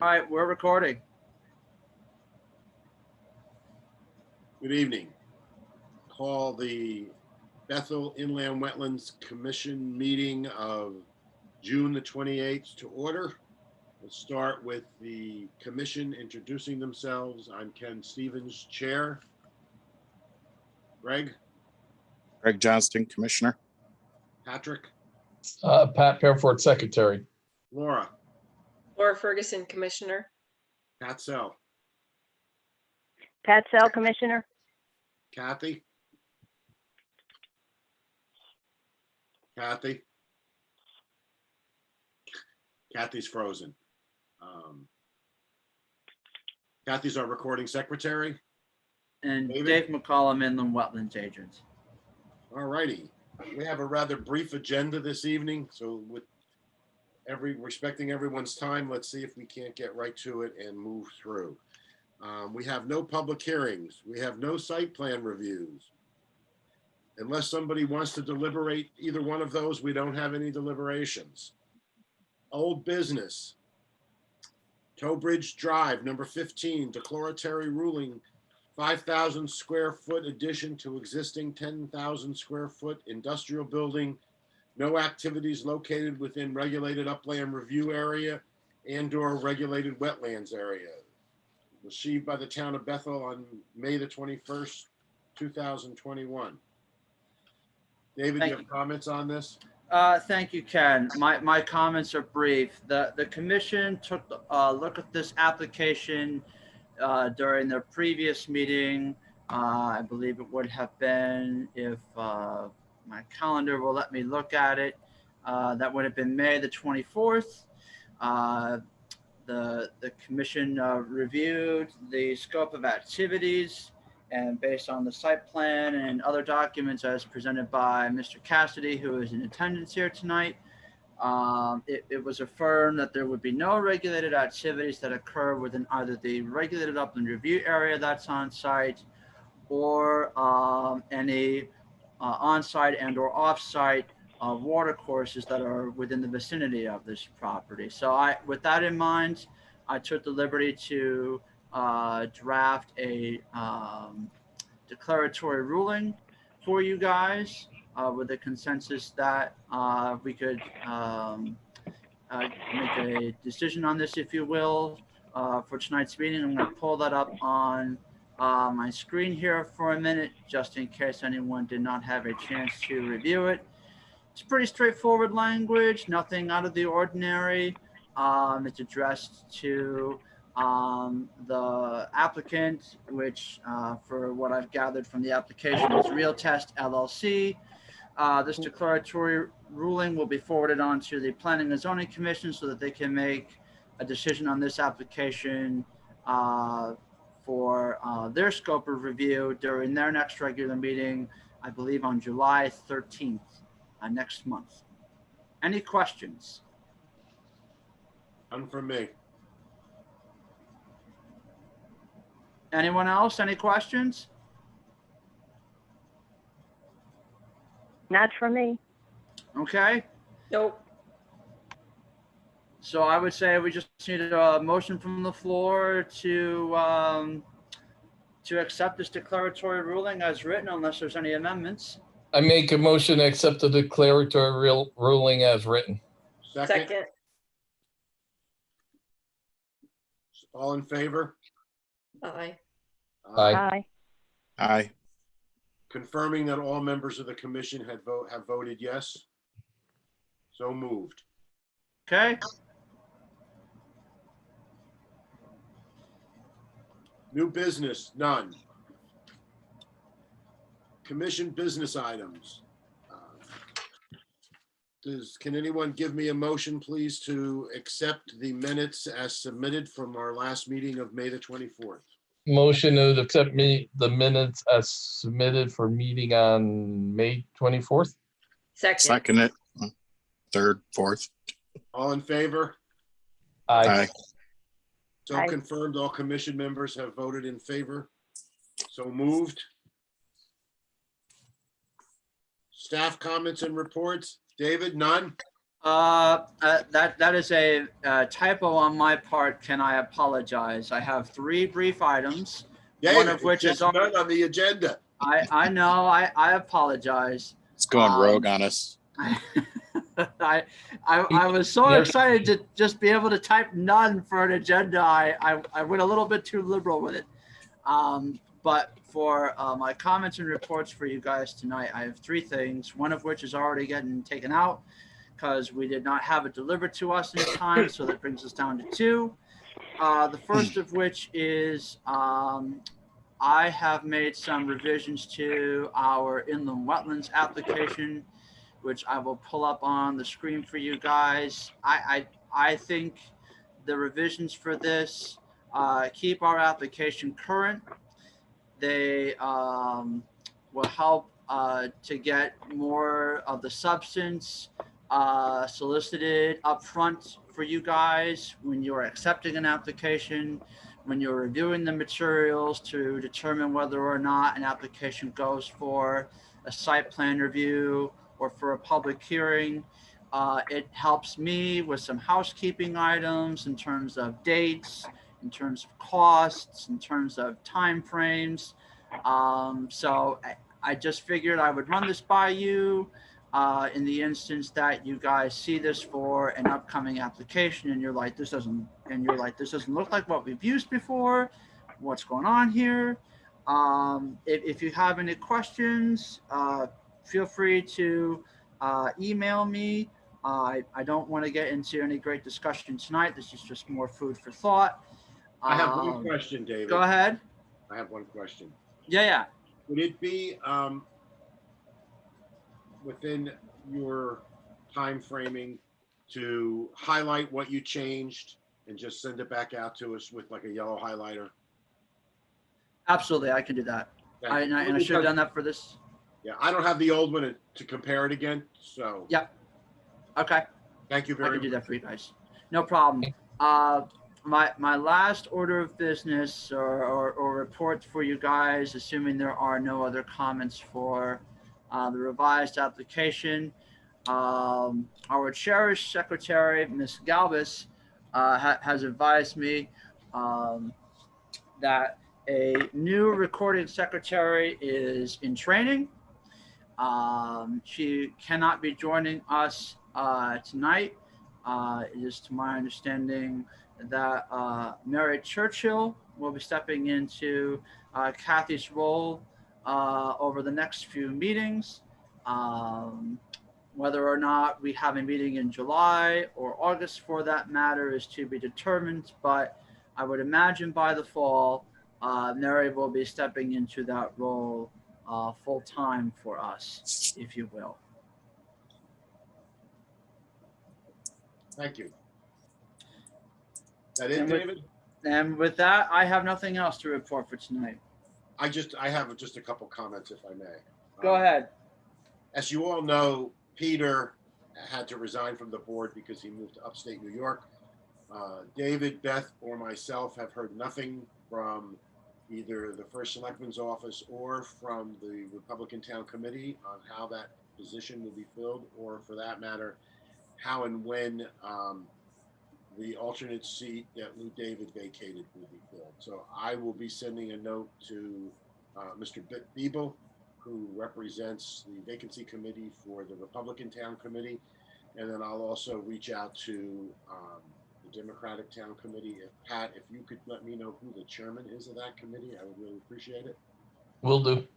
All right, we're recording. Good evening. Call the Bethel Inland Wetlands Commission meeting of June the 28th to order. We'll start with the commission introducing themselves. I'm Ken Stevens, Chair. Greg, Johnston, Commissioner. Patrick, Pat Pearfort, Secretary. Laura, Ferguson, Commissioner. Pat Sell, Pat Sell, Commissioner. Kathy. Kathy's frozen. Kathy's our recording secretary. And David? Dave McCollum, Inland Wetlands Agent. All righty. We have a rather brief agenda this evening, so with respecting everyone's time, let's see if we can't get right to it and move through. We have no public hearings. We have no site plan reviews. Unless somebody wants to deliberate either one of those, we don't have any deliberations. Old business. Tow Bridge Drive, number 15, declaratory ruling, 5,000 square foot addition to existing 10,000 square foot industrial building. No activities located within regulated upland review area and/or regulated wetlands area. Received by the town of Bethel on May the 21st, 2021. David, do you have comments on this? Thank you, Ken. My comments are brief. The commission took a look at this application during their previous meeting. I believe it would have been, if my calendar will let me look at it, that would have been May the 24th. The commission reviewed the scope of activities, and based on the site plan and other documents as presented by Mr. Cassidy, who is in attendance here tonight, it was affirmed that there would be no regulated activities that occur within either the regulated upland review area that's on site or any on-site and or off-site water courses that are within the vicinity of this property. So with that in mind, I took the liberty to draft a declaratory ruling for you guys with a consensus that we could make a decision on this, if you will, for tonight's meeting. I'm going to pull that up on my screen here for a minute, just in case anyone did not have a chance to review it. It's pretty straightforward language, nothing out of the ordinary. It's addressed to the applicant, which for what I've gathered from the application is Real Test LLC. This declaratory ruling will be forwarded on to the Planning and Zoning Commission so that they can make a decision on this application for their scope of review during their next regular meeting, I believe on July 13th, next month. Any questions? None from me. Anyone else? Any questions? Not for me. Okay. Nope. So I would say we just need a motion from the floor to accept this declaratory ruling as written, unless there's any amendments. I make a motion to accept the declaratory ruling as written. Second. All in favor? Aye. Aye. Aye. Aye. Confirming that all members of the commission have voted yes. So moved. Okay. New business, none. Commission business items. Can anyone give me a motion, please, to accept the minutes as submitted from our last meeting of May the 24th? Motion to accept the minutes as submitted for meeting on May 24th. Second it. Third, fourth. All in favor? Aye. So Aye. confirmed, all commission members have voted in favor. So moved. Staff comments and reports. David, none? That is a typo on my part. Can I apologize? I have 3 brief items. David, of which it's is none on the agenda. I know. I apologize. It's going rogue on us. I was so There's- excited to just be able to type none for an agenda. I went a little bit too liberal with it. But for my comments and reports for you guys tonight, I have 3 things. One of which is already getting taken out because we did not have it delivered to us in time. So that brings us down to 2. The first of which is I have made some revisions to our inland wetlands application, which I will pull up on the screen for you guys. I think the revisions for this keep our application current. They will help to get more of the substance solicited upfront for you guys when you're accepting an application, when you're reviewing the materials to determine whether or not an application goes for a site plan review or for a public hearing. It helps me with some housekeeping items in terms of dates, in terms of costs, in terms of timeframes. So I just figured I would run this by you in the instance that you guys see this for an upcoming application and you're like, this doesn't look like what we've used before. What's going on here? If you have any questions, feel free to email me. I don't want to get into any great discussion tonight. This is just more food for thought. I have one question, David. Go ahead. I have one question. Yeah. Would it be within your time framing to highlight what you changed and just send it back out to us with like a yellow highlighter? Absolutely, I can do that. And I should have done that for this. Yeah, I don't have the old one to compare it again, so. Yep. Okay. Thank you I very can much. do that for you guys. No problem. My last order of business or report for you guys, assuming there are no other comments for the revised application. Our cherished secretary, Ms. Galvis, has advised me that a new recording secretary is in training. She cannot be joining us tonight. It is to my understanding that Mary Churchill will be stepping into Kathy's role over the next few meetings. Whether or not we have a meeting in July or August for that matter is to be determined, but I would imagine by the fall, Mary will be stepping into that role full time for us, if you will. Thank you. That it, David? And with that, I have nothing else to report for tonight. I have just a couple comments, if I may. Go ahead. As you all know, Peter had to resign from the board because he moved to upstate New York. David, Beth, or myself have heard nothing from either the First Selectman's office or from the Republican Town Committee on how that position will be filled, or for that matter, how and when the alternate seat that Lou David vacated will be filled. So I will be sending a note to Mr. Beeble, who represents the vacancy committee for the Republican Town Committee. And then I'll also reach out to the Democratic Town Committee. Pat, if you could let me know who the chairman is of that committee, I would really appreciate it. Will do.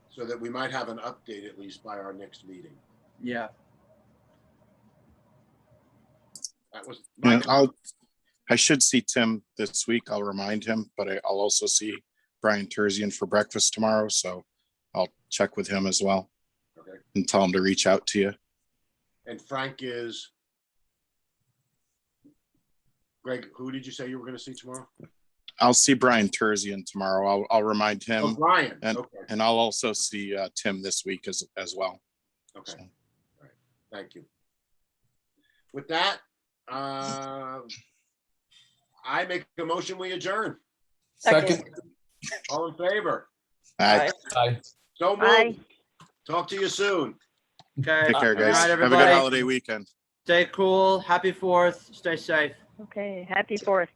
So that we might have an update at least by our next meeting. Yeah. That was my And I should see Tim this week. I'll remind him, but I'll also see Brian Terzian for breakfast tomorrow. So I'll check with him as well. Okay. And tell him to reach out to you. And Frank is Greg. Who did you say you were going to see tomorrow? I'll see Brian Terzian tomorrow. I'll remind him. Oh, Brian. And, okay. and I'll also see Tim this week as well. Okay. So. All right. Thank you. With that, I make a motion, we adjourn. Second. All in favor? Aye. Aye. So moved. Aye. Talk to you soon. Okay. Take care, Good guys. night, Have a good everybody. holiday weekend. Stay cool. Happy 4th. Stay safe. Okay, happy 4th.